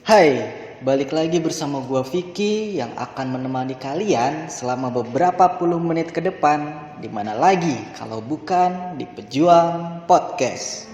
Hai, balik lagi bersama gua Vicky yang akan menemani kalian selama beberapa puluh menit ke depan. Di mana lagi kalau bukan di Pejuang Podcast.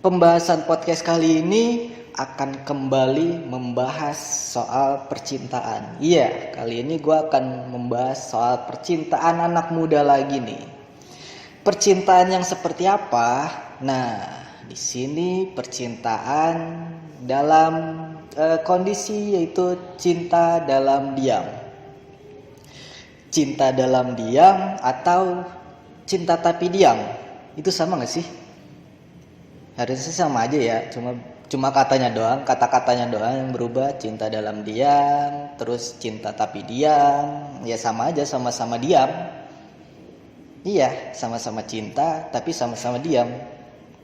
Pembahasan podcast kali ini akan kembali membahas soal percintaan. Iya, kali ini gue akan membahas soal percintaan anak muda lagi nih. Percintaan yang seperti apa? Nah, di sini percintaan dalam kondisi yaitu cinta dalam diam. Cinta dalam diam atau cinta tapi diam. Itu sama gak sih? Harusnya sama aja ya, cuma katanya doang, kata-katanya doang yang berubah. Cinta dalam diam, terus cinta tapi diam, ya sama aja, sama-sama diam. Iya, sama-sama cinta tapi sama-sama diam.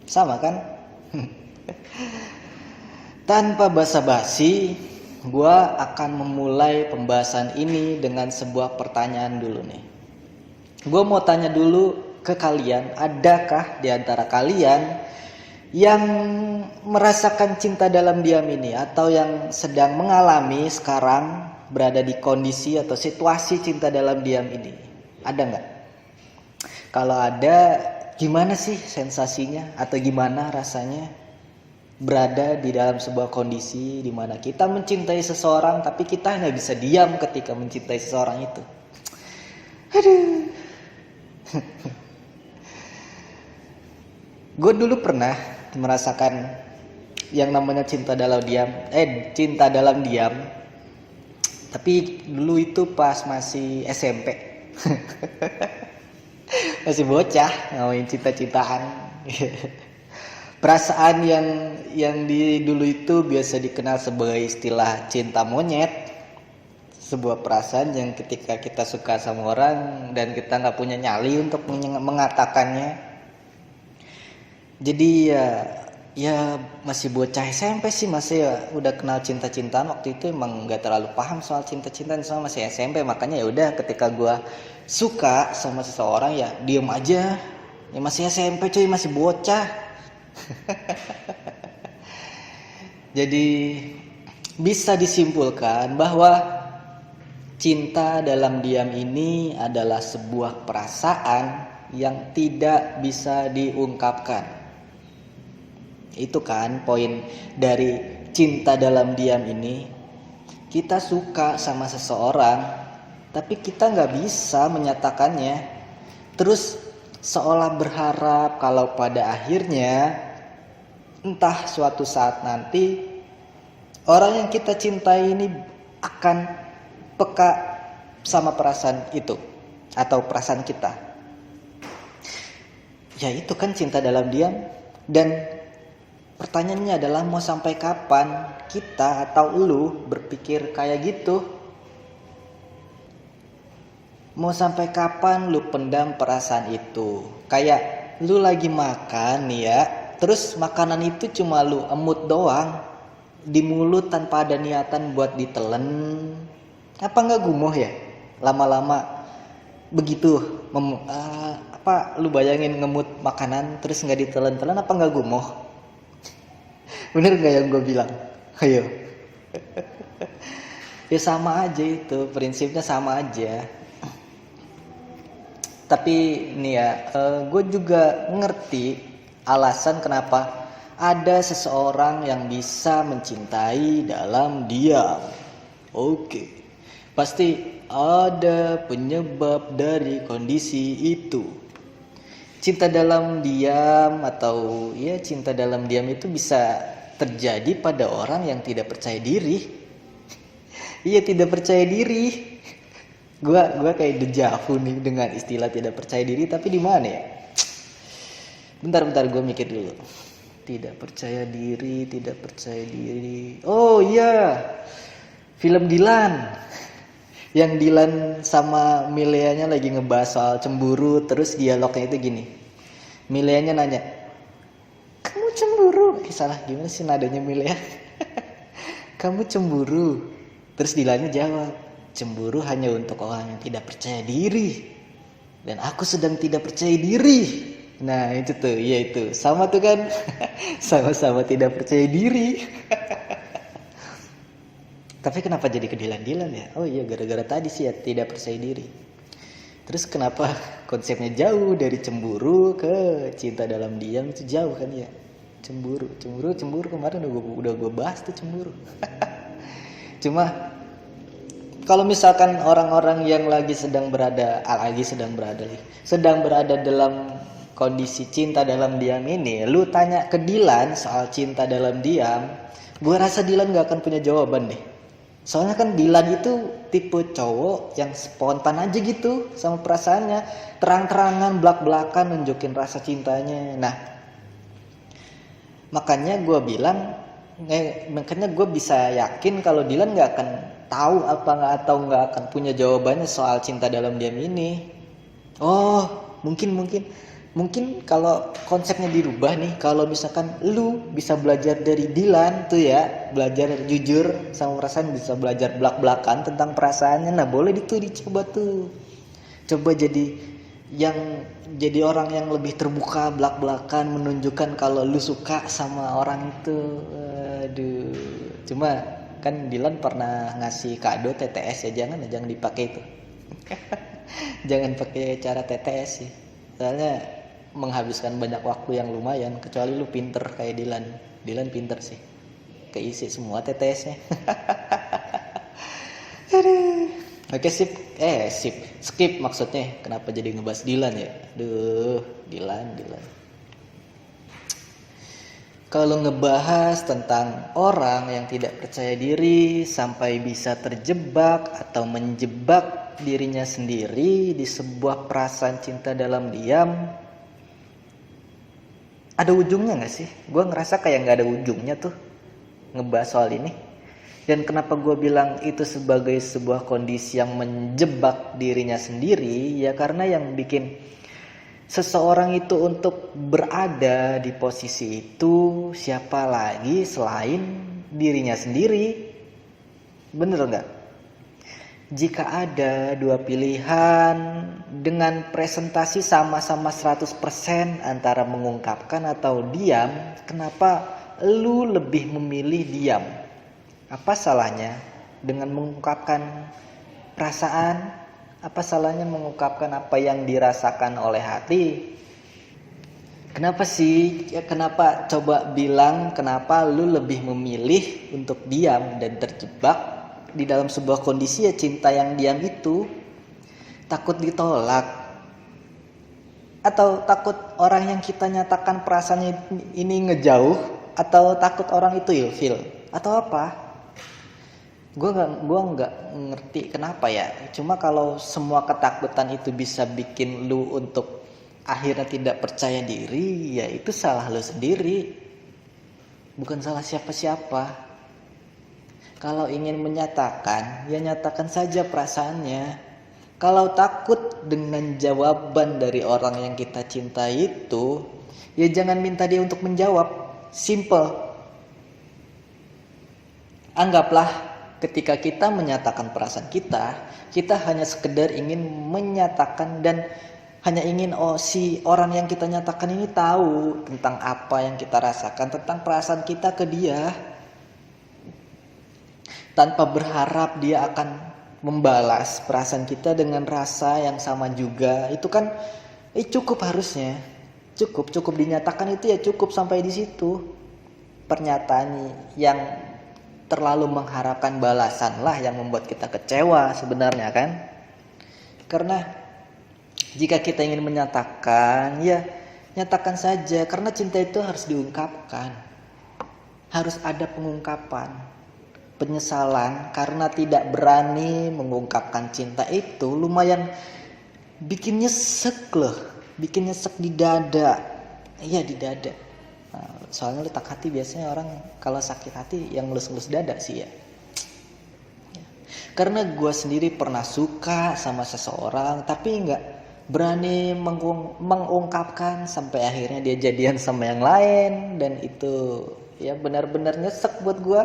Sama kan? Tanpa basa-basi, gua akan memulai pembahasan ini dengan sebuah pertanyaan dulu nih. Gua mau tanya dulu ke kalian, adakah di antara kalian yang merasakan cinta dalam diam ini atau yang sedang mengalami sekarang berada di kondisi atau situasi cinta dalam diam ini? Ada nggak? Kalau ada, gimana sih sensasinya atau gimana rasanya berada di dalam sebuah kondisi di mana kita mencintai seseorang tapi kita nggak bisa diam ketika mencintai seseorang itu? Aduh. Gue dulu pernah merasakan yang namanya cinta dalam diam. Tapi dulu itu pas masih SMP. Masih bocah ngomongin cinta-cintaan. Perasaan yang di dulu itu biasa dikenal sebagai istilah cinta monyet. Sebuah perasaan yang ketika kita suka sama orang dan kita nggak punya nyali untuk mengatakannya. Jadi ya masih bocah SMP sih, masih ya udah kenal cinta-cintaan. Waktu itu emang nggak terlalu paham soal cinta-cintaan, soal masih SMP. Makanya ya udah, ketika gue suka sama seseorang ya diem aja. Ya masih SMP cuy, masih bocah. Jadi bisa disimpulkan bahwa cinta dalam diam ini adalah sebuah perasaan yang tidak bisa diungkapkan. Itu kan poin dari cinta dalam diam ini. Kita suka sama seseorang tapi kita nggak bisa menyatakannya. Terus seolah berharap kalau pada akhirnya entah suatu saat nanti orang yang kita cintai ini akan peka sama perasaan itu atau perasaan kita. Ya itu kan cinta dalam diam. Dan pertanyaannya adalah, mau sampai kapan kita atau lu berpikir kayak gitu? Mau sampai kapan lu pendam perasaan itu? Kayak lu lagi makan nih ya, terus makanan itu cuma lu emut doang di mulut tanpa ada niatan buat ditelen. Apa nggak gumoh ya? Lama-lama begitu lu bayangin ngemut makanan terus nggak ditelen-telen, apa nggak gumoh? Bener gak yang gue bilang? Ayo. Ya sama aja, itu prinsipnya sama aja. Tapi nih ya, gue juga ngerti alasan kenapa ada seseorang yang bisa mencintai dalam diam. Oke, pasti ada penyebab dari kondisi itu. Cinta dalam diam atau ya cinta dalam diam itu bisa terjadi pada orang yang tidak percaya diri. Iya, tidak percaya diri. Gua kayak dejavu nih dengan istilah tidak percaya diri, tapi di mana ya? Bentar gue mikir dulu. Tidak percaya diri. Oh iya. Film Dilan. Yang Dilan sama Mileanya lagi ngebahas soal cemburu, terus dialognya itu gini. Mileanya nanya, "Kamu cemburu?" Salah, gimana sih nadanya Milea? Kamu cemburu. Terus Dilannya jawab, cemburu hanya untuk orang yang tidak percaya diri. Dan aku sedang tidak percaya diri. Nah itu tuh, iya itu. Sama tuh kan. Sama-sama tidak percaya diri. Tapi kenapa jadi ke Dilan ya? Oh iya, gara-gara tadi sih ya, tidak percaya diri. Terus kenapa konsepnya jauh dari cemburu ke cinta dalam diam, itu jauh kan ya? Cemburu kemarin udah gue bahas tuh cemburu. Cuma kalau misalkan orang-orang yang sedang berada dalam kondisi cinta dalam diam ini, lu tanya ke Dilan soal cinta dalam diam, gue rasa Dilan gak akan punya jawaban deh. Soalnya kan Dilan itu tipe cowok yang spontan aja gitu sama perasaannya, terang-terangan, belak-belakan nunjukin rasa cintanya. Nah, makanya gue bisa yakin kalau Dilan nggak akan tahu nggak akan punya jawabannya soal cinta dalam diam ini. Oh, mungkin kalau konsepnya dirubah nih, kalau misalkan lu bisa belajar dari Dilan tuh ya, belajar jujur sama perasaan, bisa belajar belak-belakan tentang perasaannya, nah boleh dicoba tuh. Coba jadi orang yang lebih terbuka, belak-belakan, menunjukkan kalau lu suka sama orang itu. Aduh, cuma kan Dilan pernah ngasih kado TTS ya, jangan dipakai itu. Jangan pakai cara TTS sih, soalnya menghabiskan banyak waktu yang lumayan, kecuali lu pinter kayak Dilan pinter sih, keisi semua TTS-nya. Oke, skip maksudnya, kenapa jadi ngebahas Dilan ya? Aduh, Dilan. Kalau ngebahas tentang orang yang tidak percaya diri sampai bisa terjebak atau menjebak dirinya sendiri di sebuah perasaan cinta dalam diam, ada ujungnya gak sih? Gue ngerasa kayak gak ada ujungnya tuh ngebahas soal ini. Dan kenapa gue bilang itu sebagai sebuah kondisi yang menjebak dirinya sendiri, ya karena yang bikin seseorang itu untuk berada di posisi itu siapa lagi selain dirinya sendiri. Bener gak? Jika ada dua pilihan dengan presentasi sama-sama 100% antara mengungkapkan atau diam, kenapa lu lebih memilih diam? Apa salahnya dengan mengungkapkan perasaan? Apa salahnya mengungkapkan apa yang dirasakan oleh hati? Kenapa sih? Kenapa coba bilang kenapa lu lebih memilih untuk diam dan terjebak di dalam sebuah kondisi ya cinta yang diam itu? Takut ditolak? Atau takut orang yang kita nyatakan perasaannya ini ngejauh? Atau takut orang itu ilfil? Atau apa? Gue nggak ngerti kenapa ya. Cuma kalau semua ketakutan itu bisa bikin lu untuk akhirnya tidak percaya diri, ya itu salah lu sendiri, bukan salah siapa-siapa. Kalau ingin menyatakan, ya nyatakan saja perasaannya. Kalau takut dengan jawaban dari orang yang kita cintai itu, ya jangan minta dia untuk menjawab. Simple. Anggaplah ketika kita menyatakan perasaan kita hanya sekedar ingin menyatakan dan hanya ingin si orang yang kita nyatakan ini tahu tentang apa yang kita rasakan, tentang perasaan kita ke dia, tanpa berharap dia akan membalas perasaan kita dengan rasa yang sama juga. Itu kan cukup, harusnya cukup dinyatakan itu, ya cukup sampai di situ. Pernyataan yang terlalu mengharapkan balasan lah yang membuat kita kecewa sebenarnya kan. Karena jika kita ingin menyatakan, ya nyatakan saja, karena cinta itu harus diungkapkan, harus ada pengungkapan. Penyesalan karena tidak berani mengungkapkan cinta itu lumayan bikin nyesek loh, bikin nyesek di dada. Iya, di dada. Soalnya letak hati biasanya orang kalau sakit hati yang ngelus-ngelus dada sih ya. Karena gue sendiri pernah suka sama seseorang tapi nggak berani mengungkapkan sampai akhirnya dia jadian sama yang lain, dan itu ya benar-benar nyesek buat gue.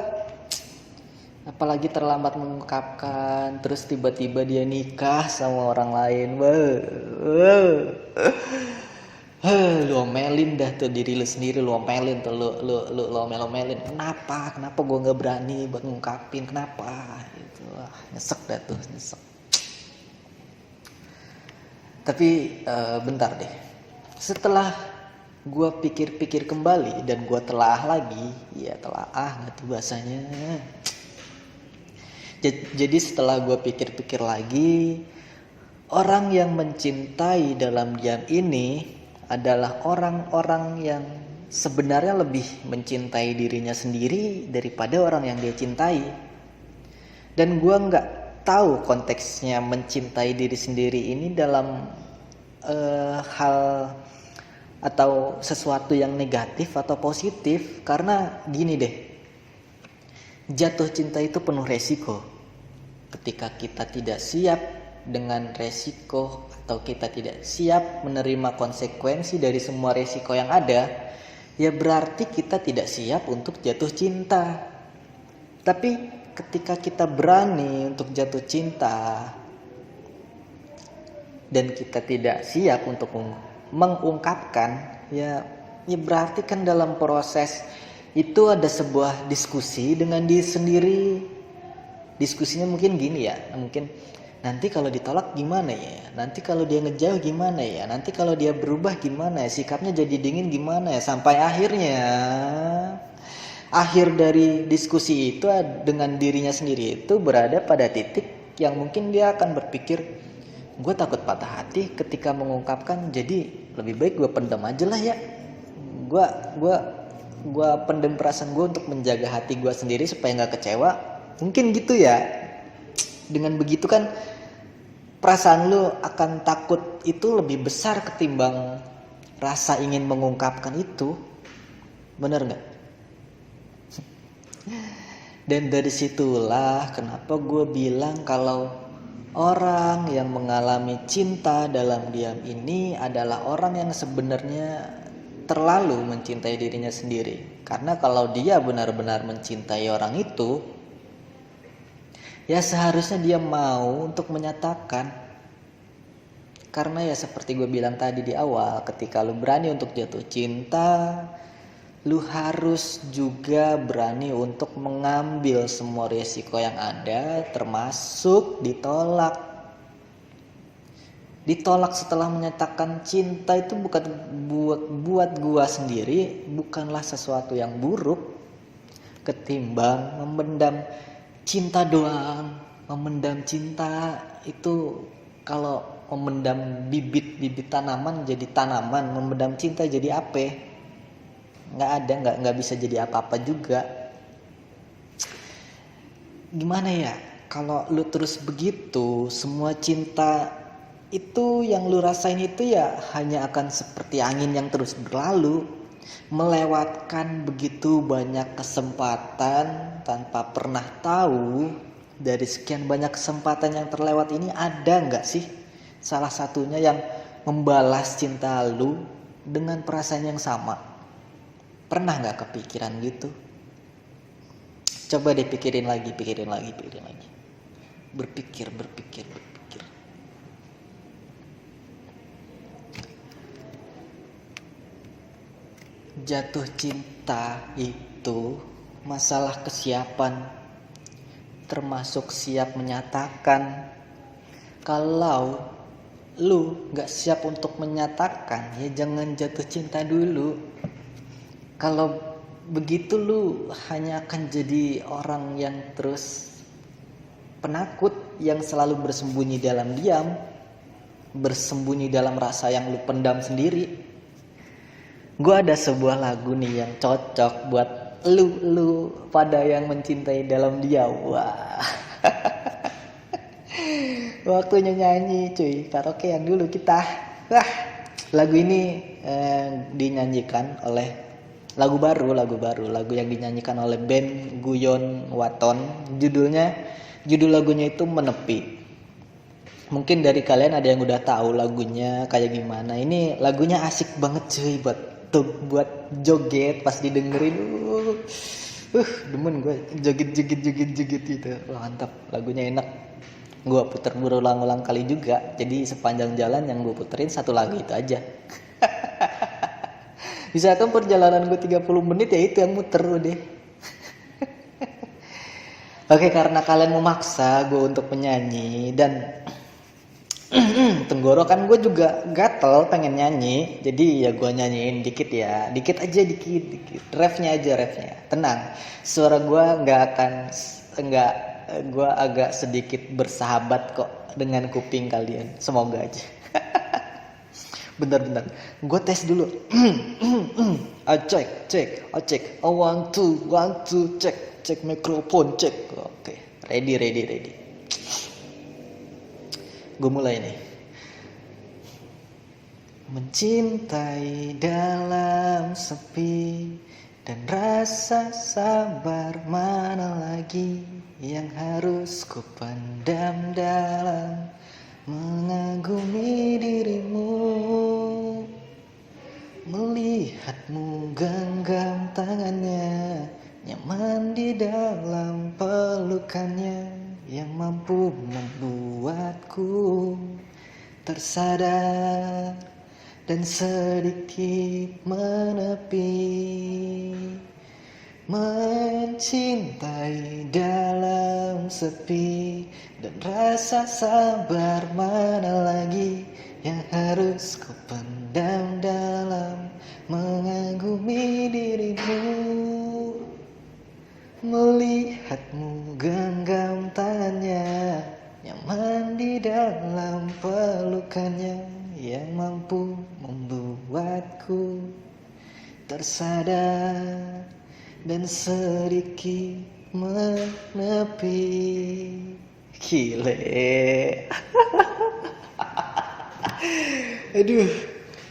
apalagi terlambat mengungkapkan, terus tiba-tiba dia nikah sama orang lain. Wow. Lu omelin dah tuh diri lu sendiri, lu omelin tuh, lu omel-omelin. Kenapa gue nggak berani buat ngungkapin, kenapa? Itu nyesek dah tuh, nyesek. Tapi bentar deh, setelah gue pikir-pikir kembali dan gue telaah lagi, ya telaah nggak tuh bahasanya. Jadi setelah gue pikir-pikir lagi, orang yang mencintai dalam diam ini adalah orang-orang yang sebenarnya lebih mencintai dirinya sendiri daripada orang yang dia cintai. Dan gue nggak tahu konteksnya mencintai diri sendiri ini dalam hal atau sesuatu yang negatif atau positif. Karena gini deh, jatuh cinta itu penuh resiko. Ketika kita tidak siap dengan resiko atau kita tidak siap menerima konsekuensi dari semua resiko yang ada, ya berarti kita tidak siap untuk jatuh cinta. Tapi ketika kita berani untuk jatuh cinta dan kita tidak siap untuk mengungkapkan, ya berarti kan dalam proses itu ada sebuah diskusi dengan diri sendiri. Diskusinya mungkin gini ya, mungkin nanti kalau ditolak gimana ya, nanti kalau dia ngejauh gimana ya, nanti kalau dia berubah gimana ya, sikapnya jadi dingin gimana ya, sampai akhirnya akhir dari diskusi itu dengan dirinya sendiri itu berada pada titik yang mungkin dia akan berpikir, gue takut patah hati ketika mengungkapkan, jadi lebih baik gue pendam aja lah ya, gue pendam perasaan gue untuk menjaga hati gue sendiri supaya nggak kecewa. Mungkin gitu ya. Dengan begitu kan perasaan lu akan takut itu lebih besar ketimbang rasa ingin mengungkapkan itu. Bener gak? Dan dari situlah kenapa gue bilang kalau orang yang mengalami cinta dalam diam ini adalah orang yang sebenarnya terlalu mencintai dirinya sendiri. Karena kalau dia benar-benar mencintai orang itu, ya seharusnya dia mau untuk menyatakan. Karena ya seperti gue bilang tadi di awal, ketika lu berani untuk jatuh cinta, lu harus juga berani untuk mengambil semua resiko yang ada, termasuk ditolak. Ditolak setelah menyatakan cinta itu bukan buat gue sendiri, bukanlah sesuatu yang buruk ketimbang memendam cinta doang. Memendam cinta itu kalau memendam bibit tanaman jadi tanaman, memendam cinta jadi apa? Nggak bisa jadi apa-apa juga. Gimana ya? Kalau lu terus begitu, semua cinta itu yang lu rasain itu ya hanya akan seperti angin yang terus berlalu, melewatkan begitu banyak kesempatan tanpa pernah tahu dari sekian banyak kesempatan yang terlewat ini ada nggak sih salah satunya yang membalas cinta lu dengan perasaan yang sama. Pernah nggak kepikiran gitu? Coba deh pikirin lagi. Berpikir. Jatuh cinta itu masalah kesiapan, termasuk siap menyatakan. Kalau lu gak siap untuk menyatakan, ya jangan jatuh cinta dulu. Kalau begitu lu hanya akan jadi orang yang terus penakut, yang selalu bersembunyi dalam diam, bersembunyi dalam rasa yang lu pendam sendiri. Gue ada sebuah lagu nih yang cocok buat lu pada yang mencintai dalam diam. Wah. Waktunya nyanyi cuy, karaokean dulu kita. Wah. Lagu ini dinyanyikan oleh lagu baru yang dinyanyikan oleh band Guyon Waton. Judul lagunya itu Menepi. Mungkin dari kalian ada yang udah tahu lagunya kayak gimana. Ini lagunya asik banget cuy buat joget pas didengerin. Demen gue joget gitu. Wah, mantap, lagunya enak. Gue puter berulang-ulang kali juga. Jadi sepanjang jalan yang gue puterin satu lagu itu aja. Misalkan perjalanan gue 30 menit ya itu yang muter deh. Oke, karena kalian memaksa gue untuk menyanyi dan tenggorokan gue juga gatel pengen nyanyi, jadi ya gue nyanyiin dikit ya, dikit refnya aja, tenang, suara gue nggak gue agak sedikit bersahabat kok dengan kuping kalian, semoga aja. Bentar, gue tes dulu. Cek, one two, cek mikrofon, cek. Oke, ready. Gue mulai nih. Mencintai dalam sepi dan rasa sabar mana lagi yang harus ku pendam dalam mengagumi dirimu, melihatmu genggam tangannya, nyaman di dalam pelukannya yang mampu membuatku tersadar dan sedikit menepi. Mencintai dalam sepi dan rasa sabar mana lagi yang harus ku pendam dalam mengagumi dirimu, melihatmu genggam tangannya, nyaman di dalam pelukannya yang mampu membuatku tersadar dan sedikit menepi. Gile. Aduh,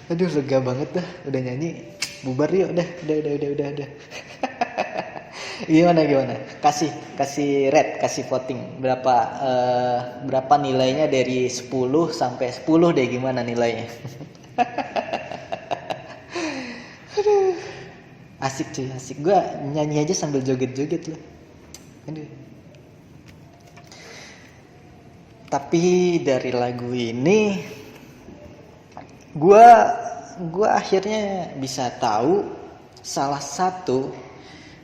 lega banget dah udah nyanyi. Bubar yuk, udah. Gimana? Kasih rate, kasih voting. Berapa nilainya dari 10 sampai 10 deh, gimana nilainya? Aduh. Asik. Gue nyanyi aja sambil joget-joget loh. Aduh. Tapi dari lagu ini gue akhirnya bisa tahu salah satu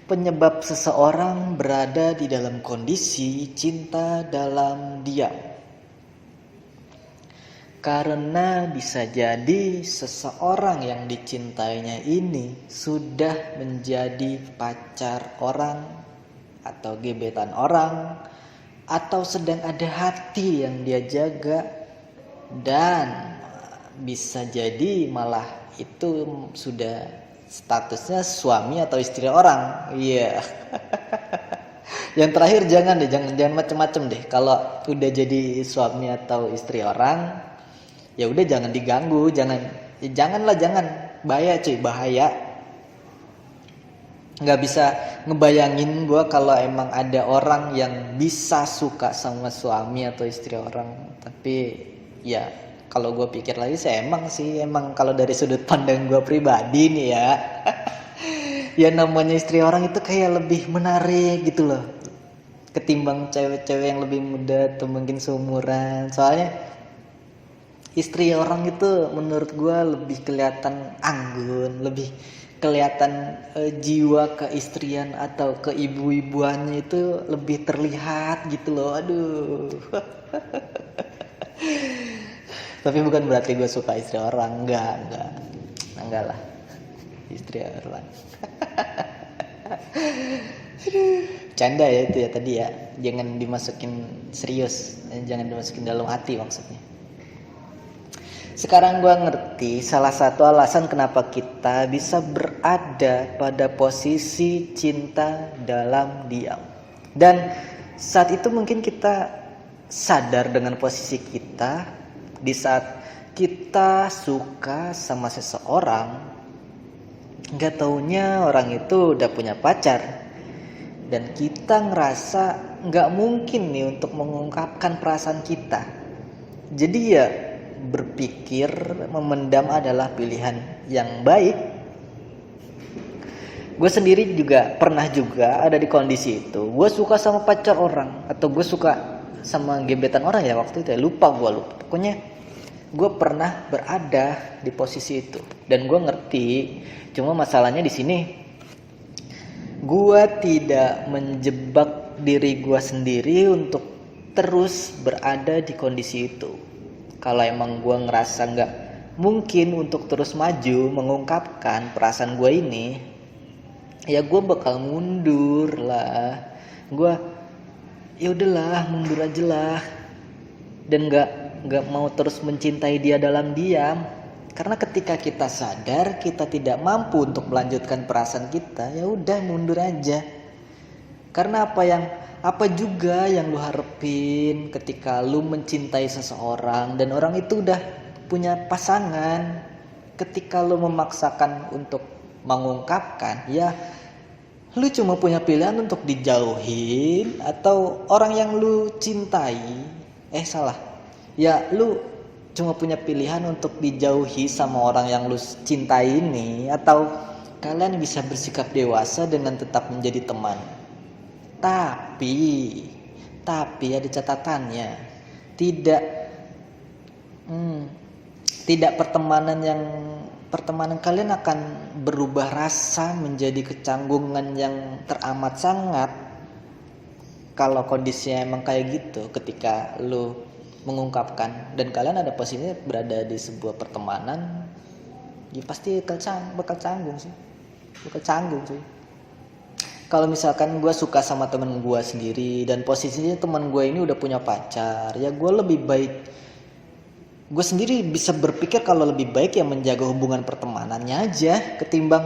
penyebab seseorang berada di dalam kondisi cinta dalam diam. Karena bisa jadi seseorang yang dicintainya ini sudah menjadi pacar orang atau gebetan orang, atau sedang ada hati yang dia jaga, dan bisa jadi malah itu sudah statusnya suami atau istri orang. Iya. Yang terakhir jangan macem-macem deh. Kalau udah jadi suami atau istri orang, ya udah jangan diganggu, jangan bahaya. Nggak bisa ngebayangin gue kalau emang ada orang yang bisa suka sama suami atau istri orang. Tapi ya kalau gue pikir lagi emang kalau dari sudut pandang gue pribadi nih ya, ya namanya istri orang itu kayak lebih menarik gitu loh, ketimbang cewek-cewek yang lebih muda atau mungkin seumuran. Soalnya istri orang itu menurut gue lebih kelihatan anggun, lebih kelihatan jiwa keistrian atau keibu-ibuannya itu lebih terlihat gitu loh. Aduh. Tapi bukan berarti gue suka istri orang, enggak lah, istri orang. Canda ya itu ya tadi ya, jangan dimasukin serius, jangan dimasukin dalam hati maksudnya. Sekarang gue ngerti salah satu alasan kenapa kita bisa berada pada posisi cinta dalam diam. Dan saat itu mungkin kita sadar dengan posisi kita di saat kita suka sama seseorang, gak taunya orang itu udah punya pacar. Dan kita ngerasa gak mungkin nih untuk mengungkapkan perasaan kita. Jadi ya berpikir memendam adalah pilihan yang baik. Gue sendiri juga pernah juga ada di kondisi itu. Gue suka sama pacar orang atau gue suka sama gebetan orang ya waktu itu ya, lupa. Pokoknya gue pernah berada di posisi itu dan gue ngerti. Cuma masalahnya di sini gue tidak menjebak diri gue sendiri untuk terus berada di kondisi itu. Kalau emang gue ngerasa nggak mungkin untuk terus maju mengungkapkan perasaan gue ini, ya gue bakal mundur lah. Gue ya udahlah, mundur aja lah, dan nggak mau terus mencintai dia dalam diam. Karena ketika kita sadar kita tidak mampu untuk melanjutkan perasaan kita, ya udah mundur aja. Karena apa juga yang lu harapin ketika lu mencintai seseorang dan orang itu udah punya pasangan, ketika lu memaksakan untuk mengungkapkan, ya lu cuma punya pilihan untuk dijauhin atau orang yang lu cintai. Ya lu cuma punya pilihan untuk dijauhi sama orang yang lu cintai ini, atau kalian bisa bersikap dewasa dengan tetap menjadi teman. Tapi ada catatannya. Tidak pertemanan kalian akan berubah rasa menjadi kecanggungan yang teramat sangat kalau kondisinya emang kayak gitu. Ketika lu mengungkapkan dan kalian ada posisinya berada di sebuah pertemanan, ya pasti bakal canggung sih. Kalau misalkan gue suka sama temen gue sendiri dan posisinya temen gue ini udah punya pacar, ya gue sendiri bisa berpikir kalau lebih baik ya menjaga hubungan pertemanannya aja ketimbang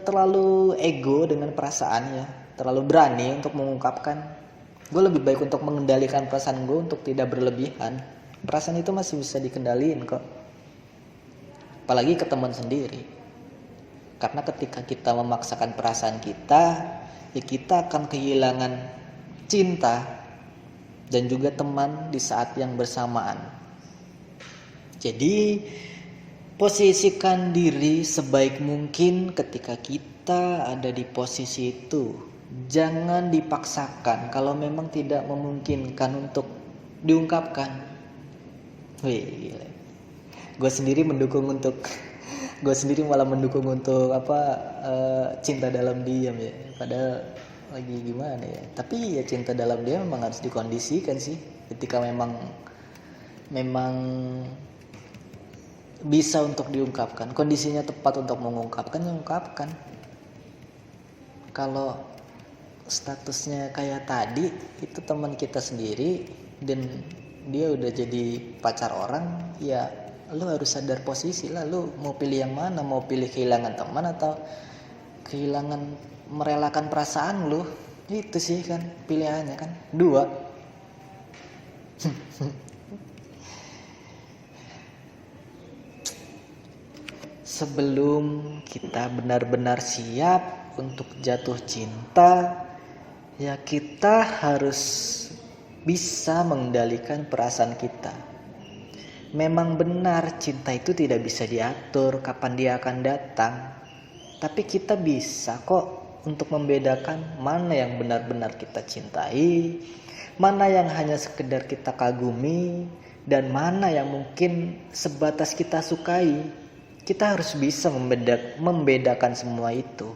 terlalu ego dengan perasaannya, terlalu berani untuk mengungkapkan. Gue lebih baik untuk mengendalikan perasaan gue untuk tidak berlebihan. Perasaan itu masih bisa dikendaliin kok, apalagi ke teman sendiri. Karena ketika kita memaksakan perasaan kita, ya kita akan kehilangan cinta dan juga teman di saat yang bersamaan. Jadi posisikan diri sebaik mungkin ketika kita ada di posisi itu. Jangan dipaksakan kalau memang tidak memungkinkan untuk diungkapkan. Gue sendiri malah mendukung untuk cinta dalam diam ya, padahal lagi gimana ya. Tapi ya cinta dalam diam memang harus dikondisikan sih. Ketika memang bisa untuk diungkapkan, kondisinya tepat untuk mengungkapkan, ya ungkapkan. Kalau statusnya kayak tadi, itu teman kita sendiri dan dia udah jadi pacar orang, ya lu harus sadar posisi lah. Lu mau pilih yang mana? Mau pilih kehilangan teman atau kehilangan merelakan perasaan lu? Itu sih kan pilihannya kan, dua. Sebelum kita benar-benar siap untuk jatuh cinta, ya kita harus bisa mengendalikan perasaan kita. Memang benar cinta itu tidak bisa diatur kapan dia akan datang, tapi kita bisa kok untuk membedakan mana yang benar-benar kita cintai, mana yang hanya sekedar kita kagumi, dan mana yang mungkin sebatas kita sukai. Kita harus bisa membedakan semua itu.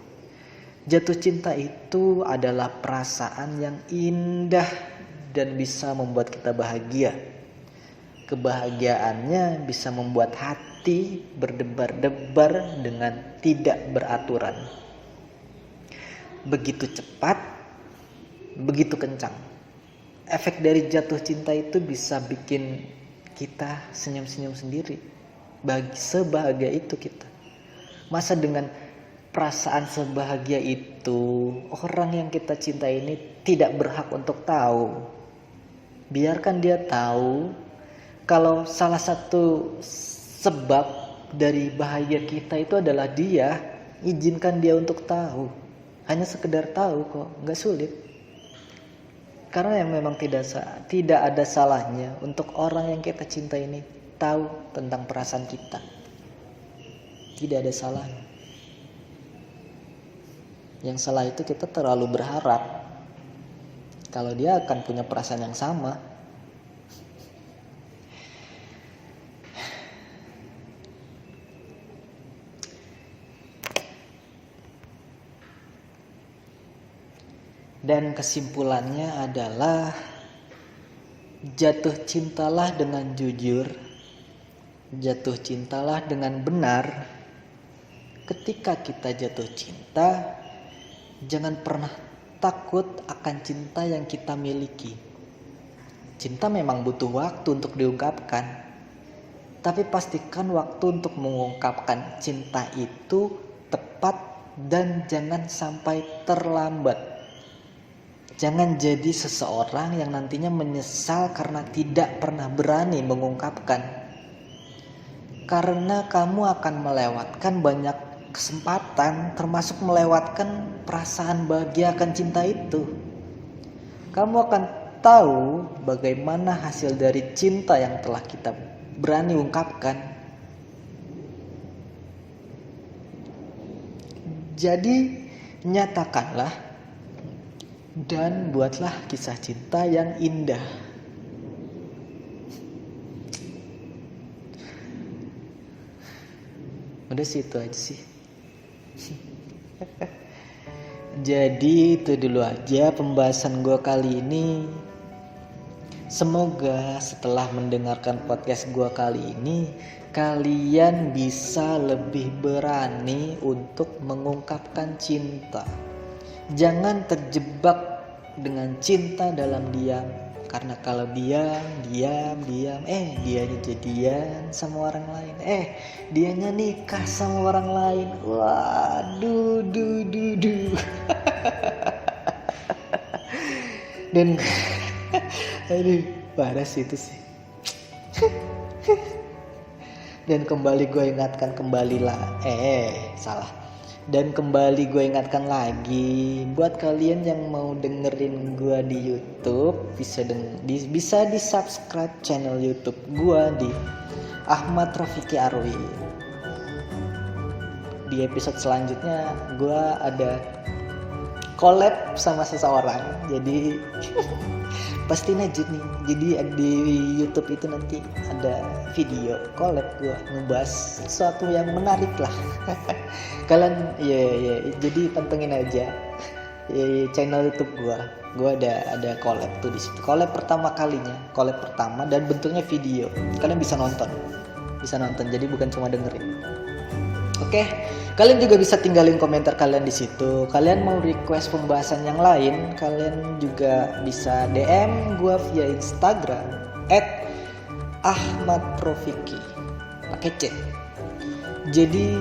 Jatuh cinta itu adalah perasaan yang indah dan bisa membuat kita bahagia. Kebahagiaannya bisa membuat hati berdebar-debar dengan tidak beraturan. Begitu cepat, begitu kencang. Efek dari jatuh cinta itu bisa bikin kita senyum-senyum sendiri. Sebahagia itu kita. Masa dengan perasaan sebahagia itu orang yang kita cintai ini tidak berhak untuk tahu? Biarkan dia tahu. Kalau salah satu sebab dari bahagia kita itu adalah dia, izinkan dia untuk tahu. Hanya sekedar tahu kok, nggak sulit. Karena yang memang tidak ada salahnya untuk orang yang kita cinta ini tahu tentang perasaan kita. Tidak ada salahnya. Yang salah itu kita terlalu berharap kalau dia akan punya perasaan yang sama. Dan kesimpulannya adalah jatuh cintalah dengan jujur, jatuh cintalah dengan benar. Ketika kita jatuh cinta, jangan pernah takut akan cinta yang kita miliki. Cinta memang butuh waktu untuk diungkapkan, tapi pastikan waktu untuk mengungkapkan cinta itu tepat dan jangan sampai terlambat. Jangan jadi seseorang yang nantinya menyesal karena tidak pernah berani mengungkapkan. Karena kamu akan melewatkan banyak kesempatan, termasuk melewatkan perasaan bahagia akan cinta itu. Kamu akan tahu bagaimana hasil dari cinta yang telah kita berani ungkapkan. Jadi nyatakanlah dan buatlah kisah cinta yang indah. Udah situ aja sih. Jadi itu dulu aja pembahasan gue kali ini. Semoga setelah mendengarkan podcast gue kali ini, kalian bisa lebih berani untuk mengungkapkan cinta. Jangan terjebak dengan cinta dalam diam. Karena kalau diam, dianya jadian sama orang lain. Dianya nikah sama orang lain. Waduh, Dan aduh, parah sih itu sih. Dan kembali gue ingatkan Dan kembali gue ingatkan lagi, buat kalian yang mau dengerin gue di YouTube, bisa di subscribe channel YouTube gue di Ahmad Rafiki Arwi. Di episode selanjutnya gue ada collab sama seseorang, jadi pastiin aja nih. Jadi di YouTube itu nanti ada video collab gue ngebahas sesuatu yang menarik lah. Kalian jadi pantengin aja channel YouTube gue ada collab tuh di situ. Collab pertama dan bentuknya video. Kalian bisa nonton. Jadi bukan cuma dengerin. Oke, kalian juga bisa tinggalin komentar kalian di situ. Kalian mau request pembahasan yang lain, kalian juga bisa DM gue via Instagram @ahmadrofiki pakai C. Jadi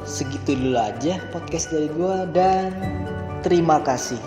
segitu dulu aja podcast dari gue dan terima kasih.